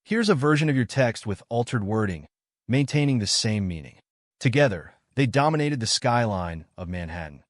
Here's a version of your text with altered wording, maintaining the same meaning. Together, they dominated the skyline of Manhattan.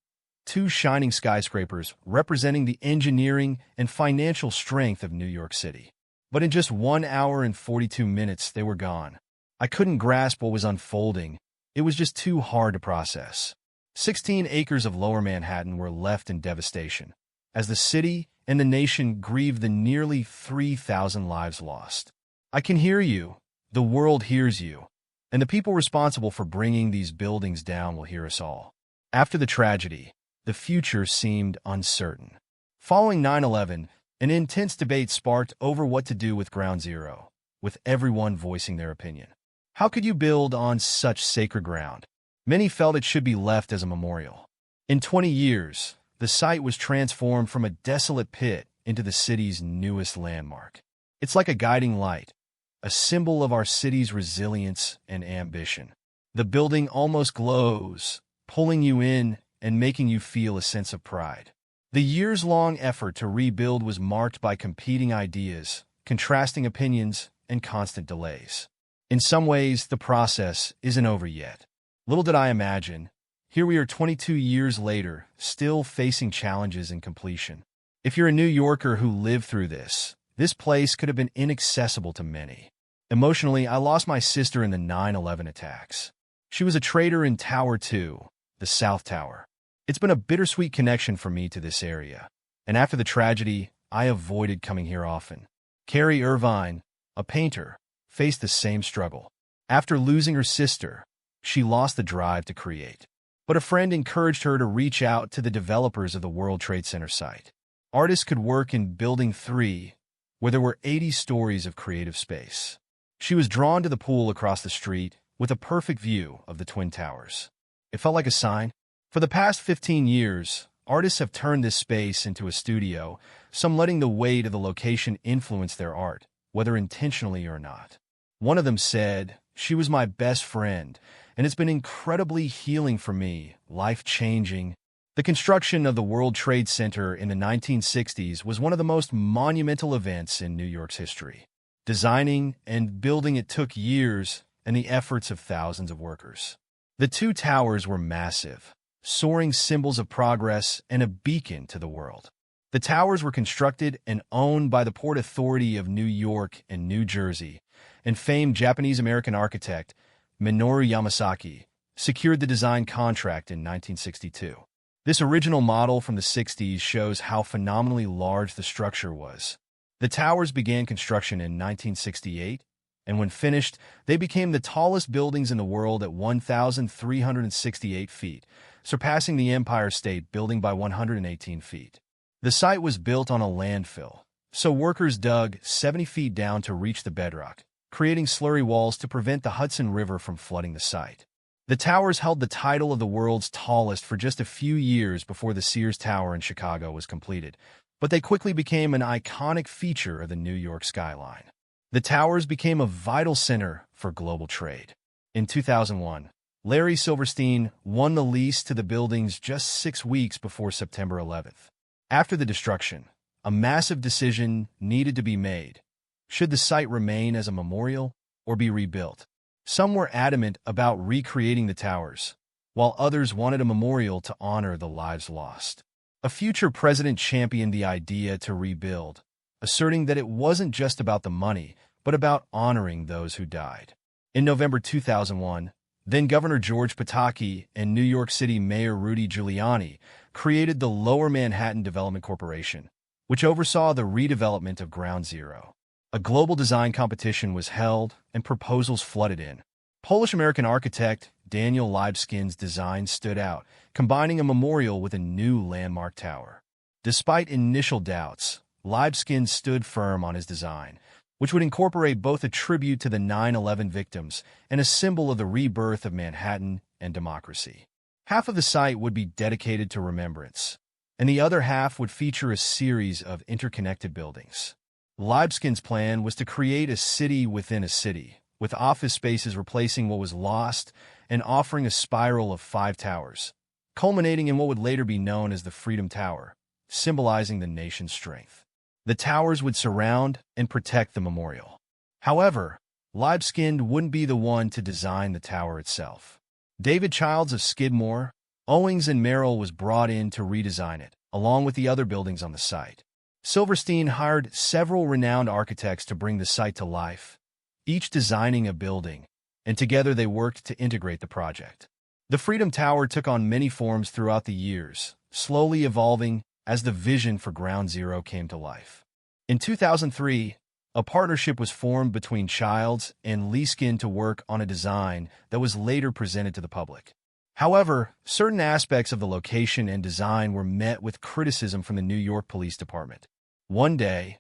Two shining skyscrapers representing the engineering and financial strength of New York City. But in just 1 hour and 42 minutes, they were gone. I couldn't grasp what was unfolding. It was just too hard to process. 16 acres of Lower Manhattan were left in devastation, as the city and the nation grieved the nearly 3,000 lives lost. I can hear you. The world hears you. And the people responsible for bringing these buildings down will hear us all. After the tragedy, the future seemed uncertain. Following 9/11, an intense debate sparked over what to do with Ground Zero, with everyone voicing their opinion. How could you build on such sacred ground? Many felt it should be left as a memorial. In 20 years, the site was transformed from a desolate pit into the city's newest landmark. It's like a guiding light, a symbol of our city's resilience and ambition. The building almost glows, pulling you in and making you feel a sense of pride. The years-long effort to rebuild was marked by competing ideas, contrasting opinions, and constant delays. In some ways, the process isn't over yet. Little did I imagine, here we are 22 years later, still facing challenges in completion. If you're a New Yorker who lived through this place could have been inaccessible to many. Emotionally, I lost my sister in the 9/11 attacks. She was a traitor in Tower 2, the South Tower. It's been a bittersweet connection for me to this area, and after the tragedy, I avoided coming here often. Carrie Irvine, a painter, faced the same struggle. After losing her sister, she lost the drive to create. But a friend encouraged her to reach out to the developers of the World Trade Center site. Artists could work in Building 3, where there were 80 stories of creative space. She was drawn to the pool across the street with a perfect view of the Twin Towers. It felt like a sign. For the past 15 years, artists have turned this space into a studio, some letting the weight of the location influence their art, whether intentionally or not. One of them said, "She was my best friend, and it's been incredibly healing for me, life-changing." The construction of the World Trade Center in the 1960s was one of the most monumental events in New York's history. Designing and building it took years and the efforts of thousands of workers. The two towers were massive, soaring symbols of progress and a beacon to the world. The towers were constructed and owned by the Port Authority of New York and New Jersey, and famed Japanese-American architect Minoru Yamasaki secured the design contract in 1962. This original model from the 60s shows how phenomenally large the structure was. The towers began construction in 1968, and when finished, they became the tallest buildings in the world at 1,368 feet, surpassing the Empire State Building by 118 feet. The site was built on a landfill, so workers dug 70 feet down to reach the bedrock, creating slurry walls to prevent the Hudson River from flooding the site. The towers held the title of the world's tallest for just a few years before the Sears Tower in Chicago was completed, but they quickly became an iconic feature of the New York skyline. The towers became a vital center for global trade. In 2001, Larry Silverstein won the lease to the buildings just 6 weeks before September 11th. After the destruction, a massive decision needed to be made. Should the site remain as a memorial or be rebuilt? Some were adamant about recreating the towers, while others wanted a memorial to honor the lives lost. A future president championed the idea to rebuild, asserting that it wasn't just about the money, but about honoring those who died. In November 2001, then-Governor George Pataki and New York City Mayor Rudy Giuliani created the Lower Manhattan Development Corporation, which oversaw the redevelopment of Ground Zero. A global design competition was held, and proposals flooded in. Polish-American architect Daniel Libeskind's design stood out, combining a memorial with a new landmark tower. Despite initial doubts, Libeskind stood firm on his design, which would incorporate both a tribute to the 9/11 victims and a symbol of the rebirth of Manhattan and democracy. Half of the site would be dedicated to remembrance, and the other half would feature a series of interconnected buildings. Libeskind's plan was to create a city within a city, with office spaces replacing what was lost and offering a spiral of 5 towers, culminating in what would later be known as the Freedom Tower, symbolizing the nation's strength. The towers would surround and protect the memorial. However, Libeskind wouldn't be the one to design the tower itself. David Childs of Skidmore, Owings and Merrill was brought in to redesign it, along with the other buildings on the site. Silverstein hired several renowned architects to bring the site to life, each designing a building, and together they worked to integrate the project. The Freedom Tower took on many forms throughout the years, slowly evolving as the vision for Ground Zero came to life. In 2003, a partnership was formed between Childs and Libeskind to work on a design that was later presented to the public. However, certain aspects of the location and design were met with criticism from the New York Police Department. One day,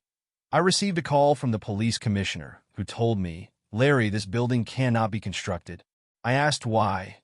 I received a call from the police commissioner, who told me, "Larry, this building cannot be constructed." I asked why,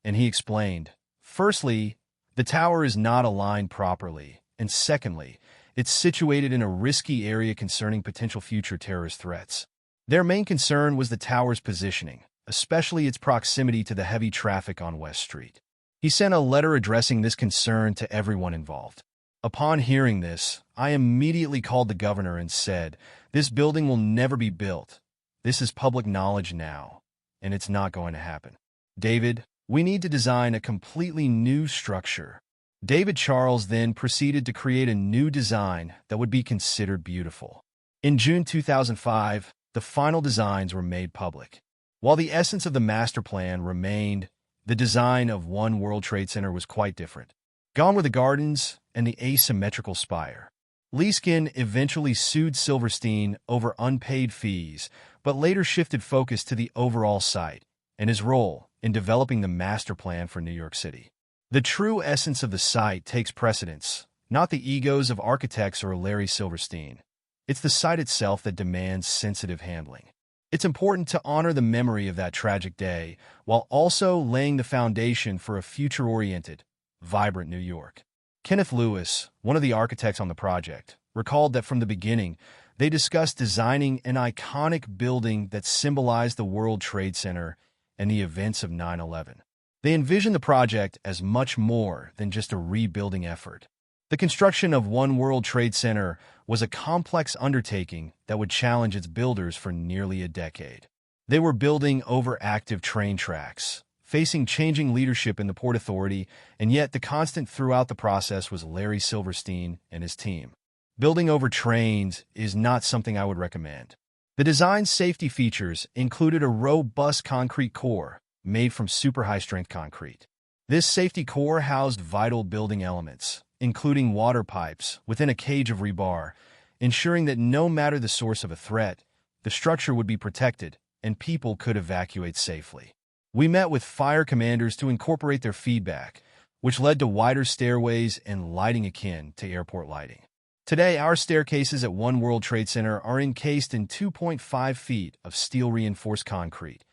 and he explained, "Firstly, the tower is not aligned properly, and secondly, it's situated in a risky area concerning potential future terrorist threats." Their main concern was the tower's positioning, especially its proximity to the heavy traffic on West Street. He sent a letter addressing this concern to everyone involved. Upon hearing this, I immediately called the governor and said, "This building will never be built. This is public knowledge now, and it's not going to happen. David, we need to design a completely new structure." David Charles then proceeded to create a new design that would be considered beautiful. In June 2005, the final designs were made public. While the essence of the master plan remained, the design of One World Trade Center was quite different. Gone were the gardens and the asymmetrical spire. Libeskind eventually sued Silverstein over unpaid fees, but later shifted focus to the overall site and his role in developing the master plan for New York City. The true essence of the site takes precedence, not the egos of architects or Larry Silverstein. It's the site itself that demands sensitive handling. It's important to honor the memory of that tragic day, while also laying the foundation for a future-oriented, vibrant New York. Kenneth Lewis, one of the architects on the project, recalled that from the beginning, they discussed designing an iconic building that symbolized the World Trade Center and the events of 9/11. They envisioned the project as much more than just a rebuilding effort. The construction of One World Trade Center was a complex undertaking that would challenge its builders for nearly a decade. They were building over active train tracks, facing changing leadership in the Port Authority, and yet the constant throughout the process was Larry Silverstein and his team. Building over trains is not something I would recommend. The design's safety features included a robust concrete core made from super high-strength concrete. This safety core housed vital building elements, including water pipes within a cage of rebar, ensuring that no matter the source of a threat, the structure would be protected and people could evacuate safely. We met with fire commanders to incorporate their feedback, which led to wider stairways and lighting akin to airport lighting. Today, our staircases at One World Trade Center are encased in 2.5 feet of steel-reinforced concrete,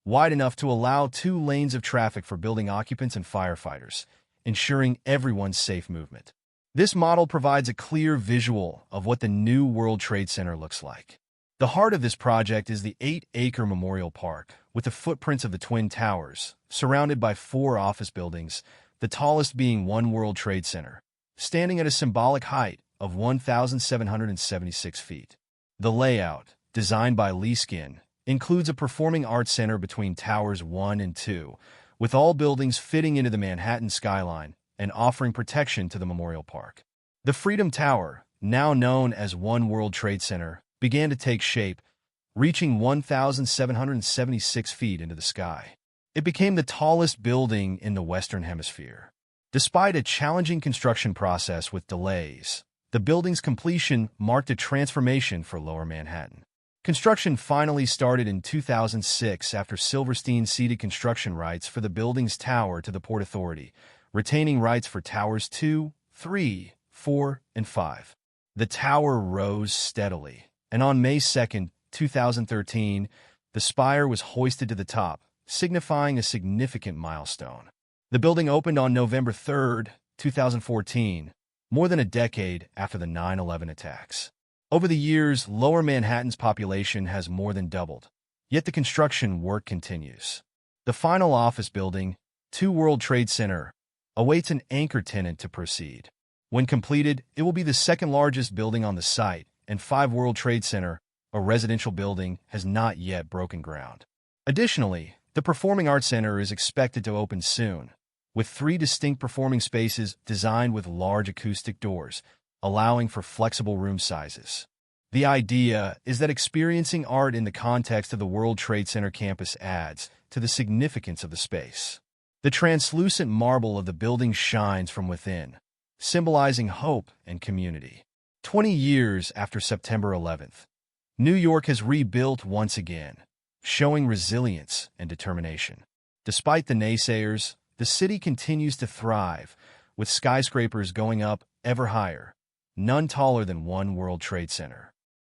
wide enough to allow 2 lanes of traffic for building occupants and firefighters, ensuring everyone's safe movement. This model provides a clear visual of what the new World Trade Center looks like. The heart of this project is the 8-acre memorial park, with the footprints of the Twin Towers, surrounded by 4 office buildings, the tallest being One World Trade Center, standing at a symbolic height of 1,776 feet. The layout, designed by Libeskind, includes a performing arts center between Towers 1 and 2, with all buildings fitting into the Manhattan skyline and offering protection to the memorial park. The Freedom Tower, now known as One World Trade Center, began to take shape, reaching 1,776 feet into the sky. It became the tallest building in the Western Hemisphere. Despite a challenging construction process with delays, the building's completion marked a transformation for Lower Manhattan. Construction finally started in 2006 after Silverstein ceded construction rights for the building's tower to the Port Authority, retaining rights for Towers 2, 3, 4, and 5. The tower rose steadily, and on May 2, 2013, the spire was hoisted to the top, signifying a significant milestone. The building opened on November 3, 2014, more than a decade after the 9/11 attacks. Over the years, Lower Manhattan's population has more than doubled, yet the construction work continues. The final office building, 2 World Trade Center, awaits an anchor tenant to proceed. When completed, it will be the second largest building on the site, and 5 World Trade Center a residential building has not yet broken ground. Additionally, the Performing Arts Center is expected to open soon, with 3 distinct performing spaces designed with large acoustic doors, allowing for flexible room sizes. The idea is that experiencing art in the context of the World Trade Center campus adds to the significance of the space. The translucent marble of the building shines from within, symbolizing hope and community. 20 years after September 11th, New York has rebuilt once again, showing resilience and determination. Despite the naysayers, the city continues to thrive, with skyscrapers going up ever higher, none taller than One World Trade Center.